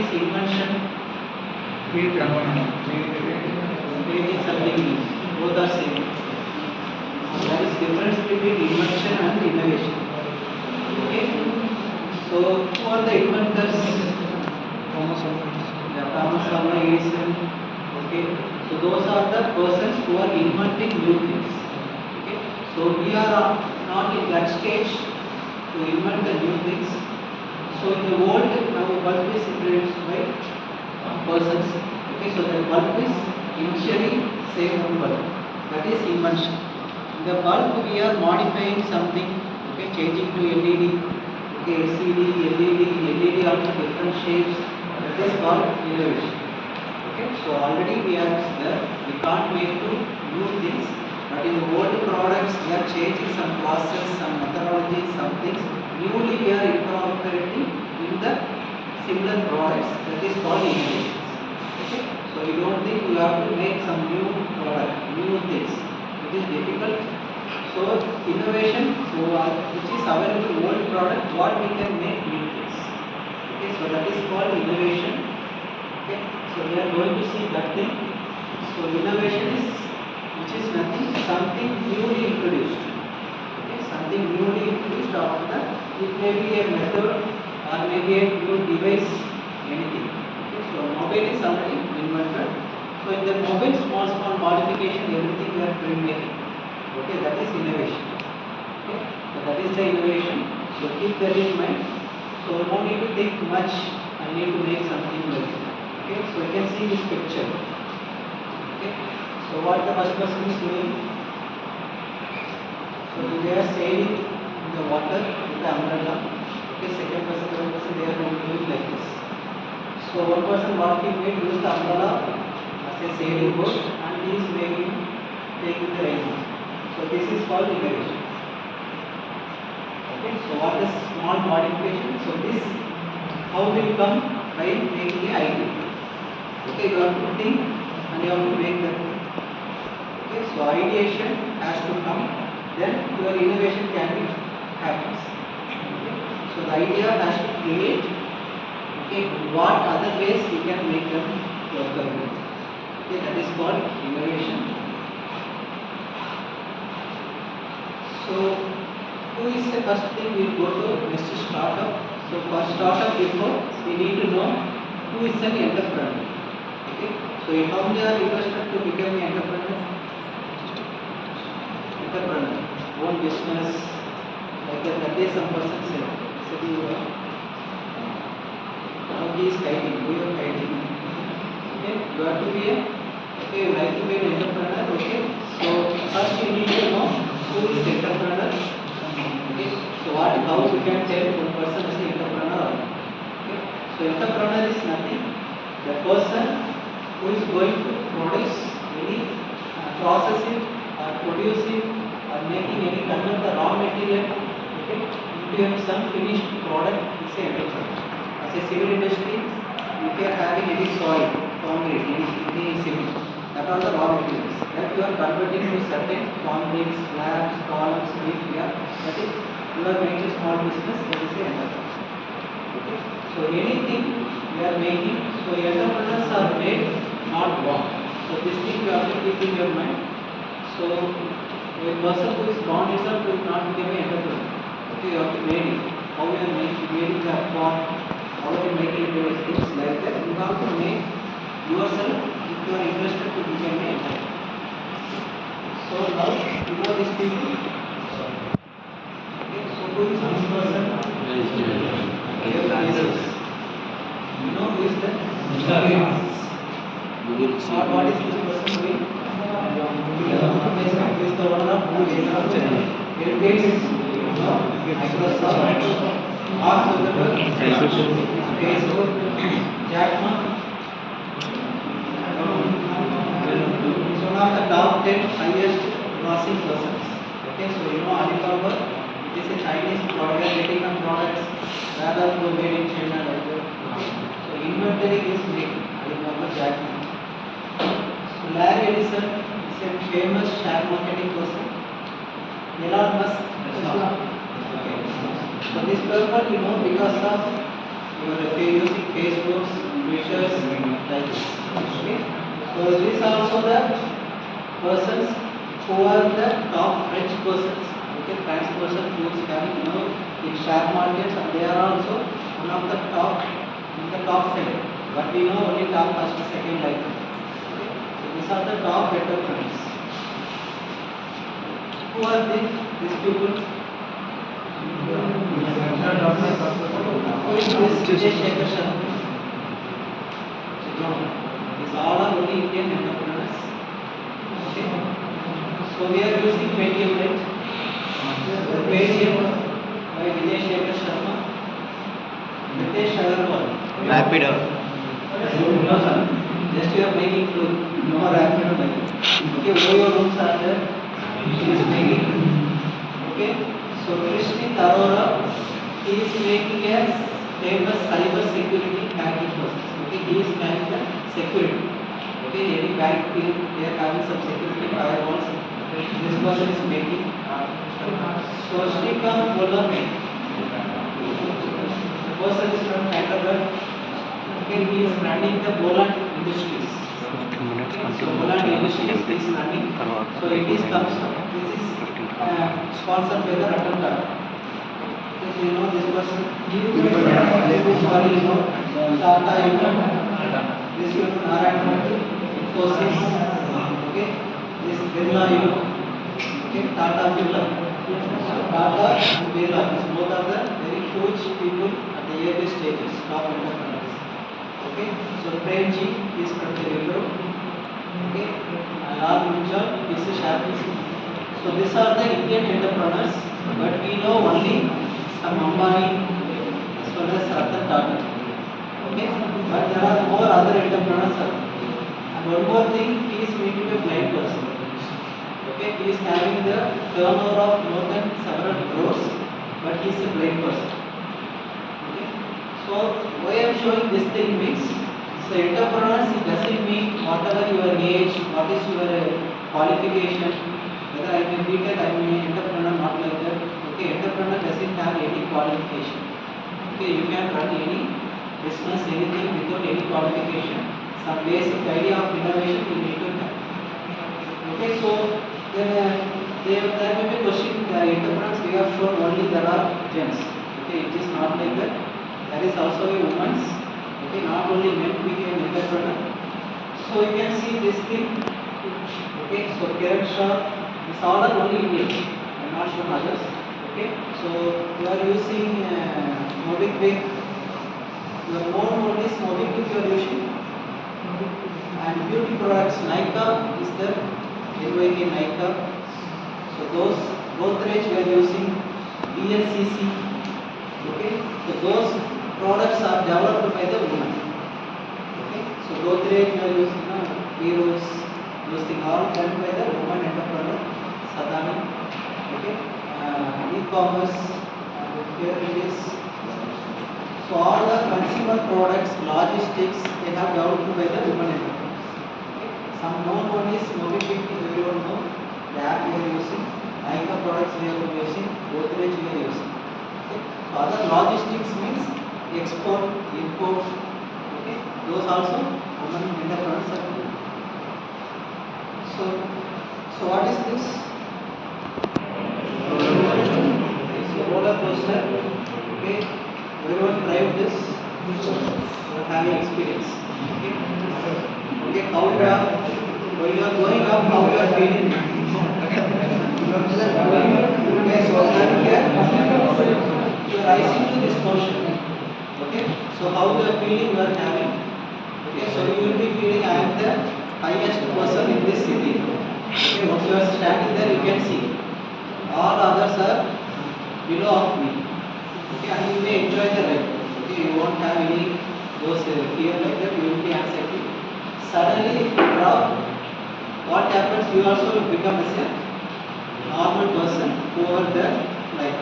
is invention? Creating something new. Both are same. There is difference between invention and innovation. Okay. So who are the inventors? Thomas Alva Edison. Okay. So those are the persons who are inventing new things. Okay. So we are not in that stage to invent the new things. So in the world now bulb is introduced by persons. Okay. So the bulb is initially same bulb. That is invention. In the bulb we are modifying something. Okay. Changing to LED. Okay. LCD, LED also different shapes. That is called innovation. Okay. So already we are there. We can't make new things. But in the old products, we are changing some process, some methodology, some things. Newly we are incorporating in the similar products. That is called innovation. Okay. So you don't think you have to make some new product, new things. It is difficult. So innovation, which is available in old product, what we can make new things. Okay. So that is called innovation. Okay. So we are going to see that thing. So innovation is which is nothing, something newly introduced. Okay, something newly introduced after that. It may be a method or maybe a new device, anything. Okay, so mobile is already invented. So in the mobile, small modification, everything we are making. Okay, that is innovation. Okay, so that is the innovation. So keep that in mind. So no need to think much. I need to make something like it. Okay, so you can see this picture. Okay. So what the first person is doing? So they are sailing in the water with the umbrella. Okay, second person, third person, they are going to do it like this. So one person what he made use the umbrella as a sailing boat and he is making taking the rain. So this is called innovation. Okay, so what is small modification? So this how will come by making an idea. Okay, you have to think and you have to make that. Okay, so ideation has to come, then your innovation can be happens. Okay, so the idea has to create. Okay, what other ways we can make them workable. Okay, that is called innovation. So who is the first thing we go to next startup? So for startup before we need to know who is an entrepreneur. Okay, so how many are interested to become an entrepreneur? Entrepreneur, own business, like that day some person said, now he is kiting, we are kiting. Okay, you have to be a, okay, you like to be an entrepreneur, okay. So first you need to know who is entrepreneur. Okay, so how we can tell one person is an entrepreneur. Okay, so entrepreneur is nothing, the person who is going to produce any processing or producing or making any convert the raw material, okay, into some finished product is an entrepreneur. As a civil industry, if you are having any soil, concrete, any cement, that are the raw materials that you are converting to certain concrete, slabs, columns, which we are, that is you are making a small business, that is an entrepreneur. Okay, so anything we are making, so entrepreneurs are made, not born. So this thing you have to keep in your mind. So a person who is born itself will not become an entrepreneur. Okay, you have to make it. How you are making the form, how you are making those things like that. You have to make yourself if you are interested to become an entrepreneur. So now you know these people. Okay, so who is this person? You know who is that? What is this person doing? Who is the owner of Bill Gates, Microsoft, Mark Zuckerberg, Facebook, Jack Ma. It's one of the top 10 highest grossing persons. Okay, so you know Alibaba, it is a Chinese product, getting the products rather than made in China. Okay, so inventory is made Alibaba, Jack Ma. So Larry Ellison is a famous share marketing person. Elon Musk, okay. So this purpose, you know, because of your using Facebook, measures like this. Okay. So these are also the persons who are the top French persons. Okay, French person who is having in share markets, and they are also one of the top in the top 10. But we know only top first, second like that. Okay. So these are the top entrepreneurs. Who are these people? Who is this Vijay Shekhar Sharma? These all are only Indian entrepreneurs. Okay. So we are using Paytm, right? The Paytm by Vijay Shekhar Sharma, Nitesh Agarwal. Rapido. No, sir. Just you are making food. No Rapido. Okay, who your rooms are there? She is making. Okay, so Krishni Arora, he is making a famous cyber security hacking process. Okay, he is managing the security. Okay, any bank they are having some security firewalls. This person is making. So Srikant Bola, the person is from Hyderabad. Okay, he is running the Bola Industries. 15 minutes So Bola Industries is running. So it is comes. This is sponsored by the Ratan Tata. If you know this person, sorry, you know, Tata, you know, this you know, Narayan Murthy, Infosys, okay, this Birla, you know, okay, Tata Birla. So Tata and Birla, these both are the very huge people at the early stages, top entrepreneurs. Okay, so Premji is from the Wipro, okay, and Lal Munjal is a Sharpie. So these are the Indian entrepreneurs, but we know only some Ambani as well as Ratan Tata. Okay, but there are more other entrepreneurs. And one more thing, he is meeting a blind person. Okay, he is having the turnover of more than several crores, but he is a blind person. Okay, so why I am showing this thing means, so entrepreneurs, it doesn't mean whatever your age, what is your qualification. Whether I may be that I may be entrepreneur, not like that. Okay, entrepreneur doesn't have any qualification. Okay, you can run any business, anything without any qualification. Some basic idea of innovation you need to have. Okay, so then there may be question, the entrepreneurs we have shown only there are gents. Okay, it is not like that. There is also a woman's. Okay, not only men became entrepreneur. So you can see this thing. Okay, so Kiran Shah. These all are only Indian. I am not sure others. Okay, so you are using Mobiquick. Your known one is Mobiquick you are using. And beauty products, Nykaa is there. NYK Nykaa. So those Godrej we are using BLCC. Okay, so those products are developed by the women. Okay, so Godrej we are using heroes. Those things all done by the woman entrepreneur. Sadhana, okay, e-commerce, and here it is. So all the consumer products, logistics, they have developed by the women entrepreneurs. Okay. Some known one is Mobiquick, everyone know. The app we are using, Nykaa products we are using, Godrej we are using. Okay. So other logistics means export, import. Okay. Those also women entrepreneurs are doing. So what is this? It's a roller coaster. Okay, everyone drive this. You are having experience. Okay, okay. How you are when you are going up, how you are feeling? Okay, so here you are rising to this portion. Okay, so how you are feeling? You are having. Okay, so you will be feeling I am the highest person in this city. Okay, once you are standing there, you can see all others are below of me. Okay, and you may enjoy the ride. Okay, you won't have any those fear like that. You will be anxiety. Suddenly, if you drop, what happens? You also will become as a normal person over the life.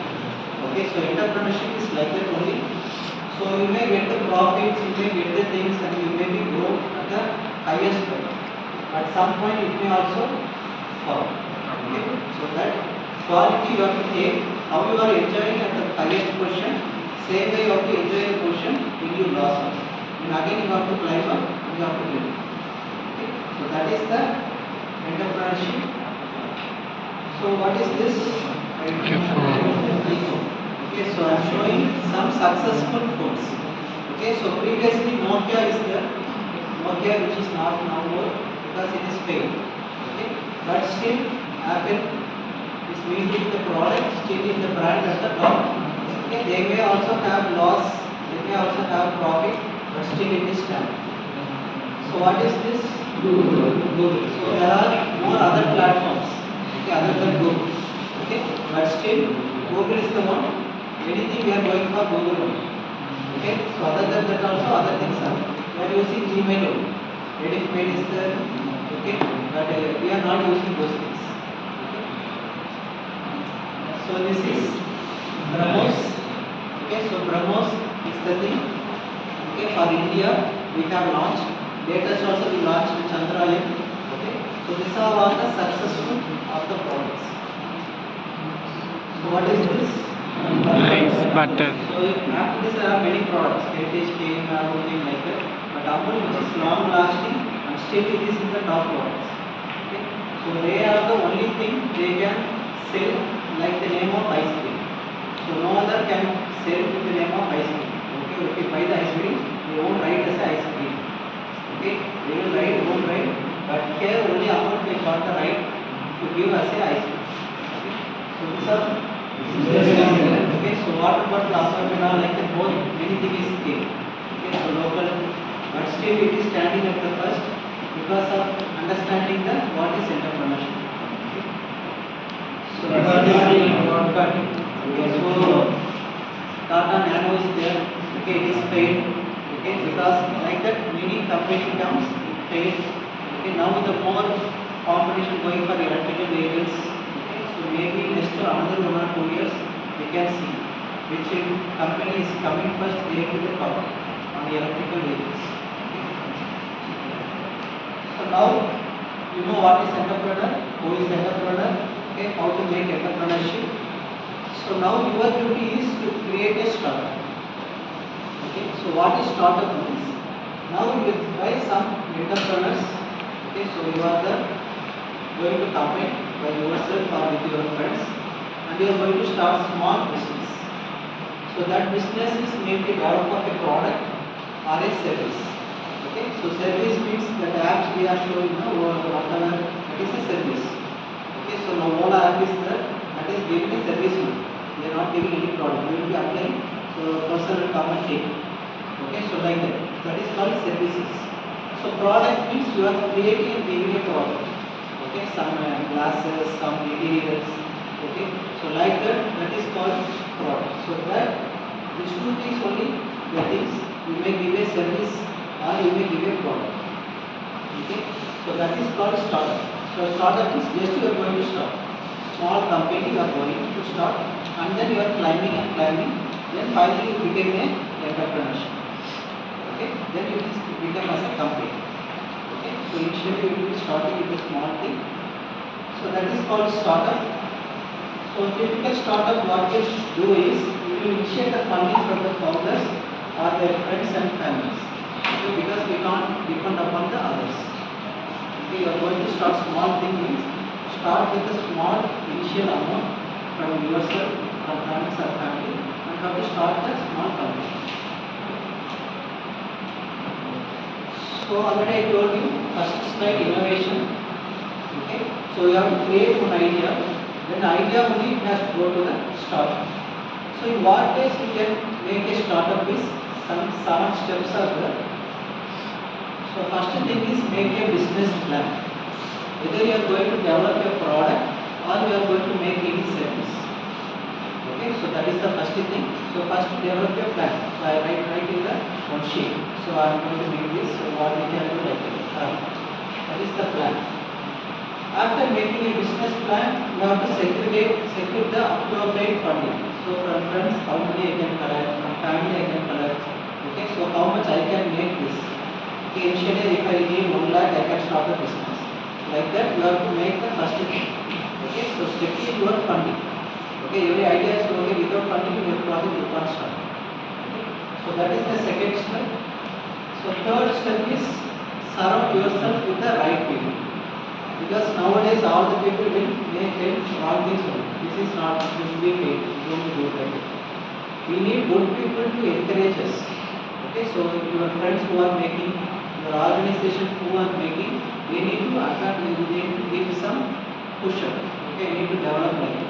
Okay, so entrepreneurship is like that only. So you may get the profits, you may get the things, and you may be grow at the highest level. At some point, it may also fall. Okay, so that quality you have to take. How you are enjoying at the highest position, same way you have to enjoy the position when you lost. And again you have to is the entrepreneurship? So what is this? Okay, so I am showing some successful foods. Okay, so previously Nokia is there. Nokia which is not now more because it is failed. Okay, but still Apple is making the product, still in the brand at the top. Okay, they may also have loss, they may also have profit, but still it is standing. So what is this? Google. So there are more other platforms, okay, other than Google. Okay, but still Google is the one. Anything we are going for Google only. Okay, so other than that also other things are. We are using Gmail only. Edit mail is there. Okay, but we are not using those things. Okay. So this is BrahMos. Okay, so BrahMos is the thing. Okay, for India we have launched. Latest also we launched Chandrayaan. Okay, so these are all the successful of the products. So what is this? Rice butter. So after this there are many products, heritage cake or something like that. But Amul which is long lasting and still it is in the top products. Okay, so they are the only thing they can sell like the name of ice cream. So no other can sell with the name of ice cream. Okay, if you buy the ice cream, they won't write as ice cream. Okay, they will write, won't write, but here only Amul they got the right to give us a ice cream. Okay, so these are okay, so what about the Amul like the both anything is cake. Okay, so local, but still it is standing at the first because of understanding the what is entrepreneurship. Okay. So this is broadcast. Okay, so Tata Nano is there. Okay, it is failed. Okay, because like that many company comes, it failed. Okay, now the more competition going for electrical vehicles. Okay, so maybe next to another 1 or 2 years we can see which company is coming first there to the top on the electrical vehicles. Okay. So now you know what is entrepreneur, who is entrepreneur, okay, how to make entrepreneurship. So now your duty is to create a startup. Okay, so what is startup means? Now you buy some entrepreneurs. Okay, so you are the going to combine by yourself or with your friends, and you are going to start small business. So that business is mainly develop of a product or a service. Okay, so service means that apps we are showing now or whatever, that is a service. Okay, so now Ola app is there, that is giving a service only. They are not giving any product. We will be applying, so person will come and take. Okay, so like that. That is called services. So product means you are creating and giving a product. Okay, some glasses, some materials. Okay, so like that, that is called product. So that these two things only, the things you may give a service or you may give a product. Okay, so that is called startup. So startup is just you are going to start. Small company you are going to start, and then you are climbing and climbing. Then finally you became a entrepreneurship. Okay, then you become as a company. Okay, so initially you will be starting with a small thing. So that is called startup. So typical startup what they do is you will initiate the funding from the founders or their friends and families. Okay, because we can't depend upon the others. Okay, you are going to start small thing means start with a small initial amount from yourself, from friends or family, and have to start the small company. So already I told you first slide innovation. Okay, so you have to create one idea. Then the idea only has to go to the startup. So in what ways we can make a startup is some 7 steps are there. So first thing is make a business plan. Whether you are going to develop a product or you are going to make any service. Okay, so that is the first thing. So first develop a plan. So I write in the one sheet. So I am going to make this. So what we can do like that. That is the plan. After making a business plan, you have to secure the appropriate funding. So from friends, how many I can collect, from family I can collect. Okay, so how much I can make this. Okay, initially if I need 1 lakh, I can start the business. Like that, you have to make the first thing. Okay, so secure your funding. Okay, every idea is okay, without funding, your project you can't start. Okay, so that is the second step. So third step is surround yourself with the right people. Because nowadays all the people will make wrong things only. This is not should be paid. Don't do like that. We need good people to encourage us. Okay, so your friends who are making, your organization who are making, they need to attract, they need to give some push up. Okay, you need to develop like that.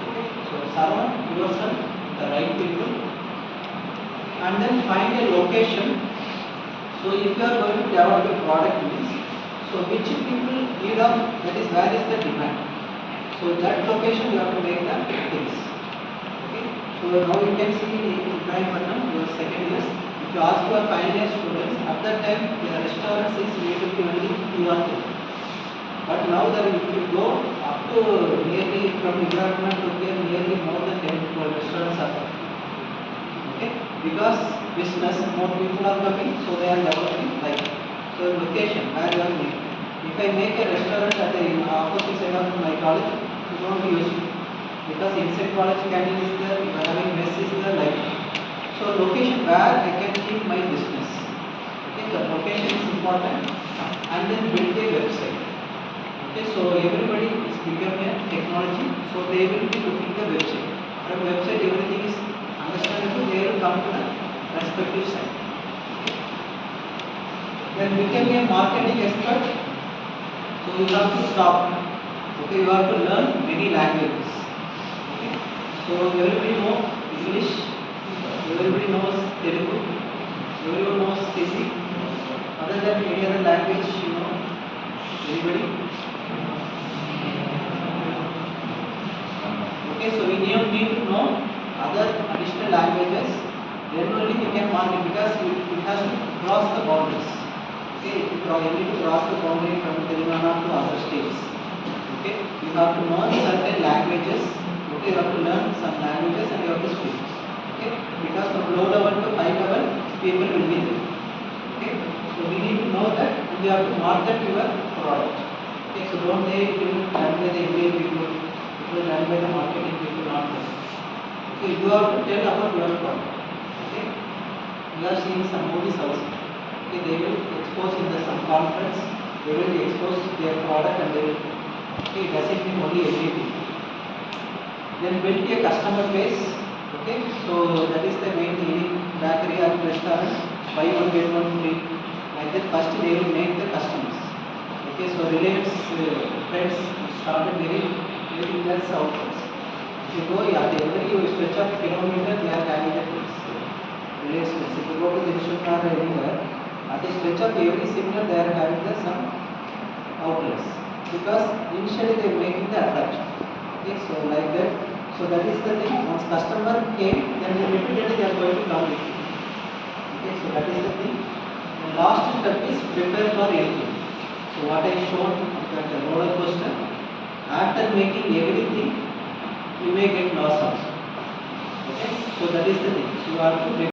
Okay, so surround yourself with the right people and then find a location. So if you are going to develop a product means, so which people need of, that is where is the demand. So that location you have to make the things. Okay. So now you can see in Ibrahim, your second years. If you ask your final year students, at that time the restaurant is related to only 2 or 3. But now that if you go up to nearly from Ibrahim to here, nearly more than 10 to 12 restaurants are there. Okay, because business, more people are coming, so they are developing like that. So location, where you are making. If I make a restaurant at the opposite side of my college, it won't be useful. Because inside college canteen is there, you are having mess is there like that. So location where I can keep my business. Okay, the location is important and then build a website. Okay, so everybody is becoming a technology, so they will be looking the website. From website everything is understandable, they will come to the respective site. Then become a marketing expert, so you have to stop. Okay, you have to learn many languages. Okay, so everybody knows English, everybody knows Telugu, everyone knows Hindi. Other than any other language, you know, anybody? Okay, so we need to know other additional languages. Then only we can market, because it has to cross the boundaries. Okay, you need to cross the boundary from Telangana to other states. Okay, you have to know certain languages. Okay, you have to learn some languages and you have to speak. Okay, because from low level to high level, people will be there. Okay, so we need to know that and you have to market your product. Okay, so don't they will done by the MBA people, it will done by the marketing people, not this. Okay, you have to tell about your product. Okay, we are seeing some movies also. Okay, they will expose in the some conference, they will expose their product and they will, okay, it doesn't mean only everything. Then build a customer base. Okay, so that is the main thing. Bakery or restaurant, buy one get one free. Like that, first they will make the customers. Okay, so Reliance friends started very less outlets. If you go, yeah, every stretch of kilometer they are having that Reliance friends. If you go to the Vishnu or anywhere, at a stretch of every signal they are having the some outlets, because initially they are making the attraction. Okay, so like that. So that is the thing. Once customer came, then repeatedly they are going to come with you. Okay, so that is the thing. The last step is prepare for anything. So what I showed that roller coaster. After making everything, you may get loss also. Okay, so that is the thing. So you have to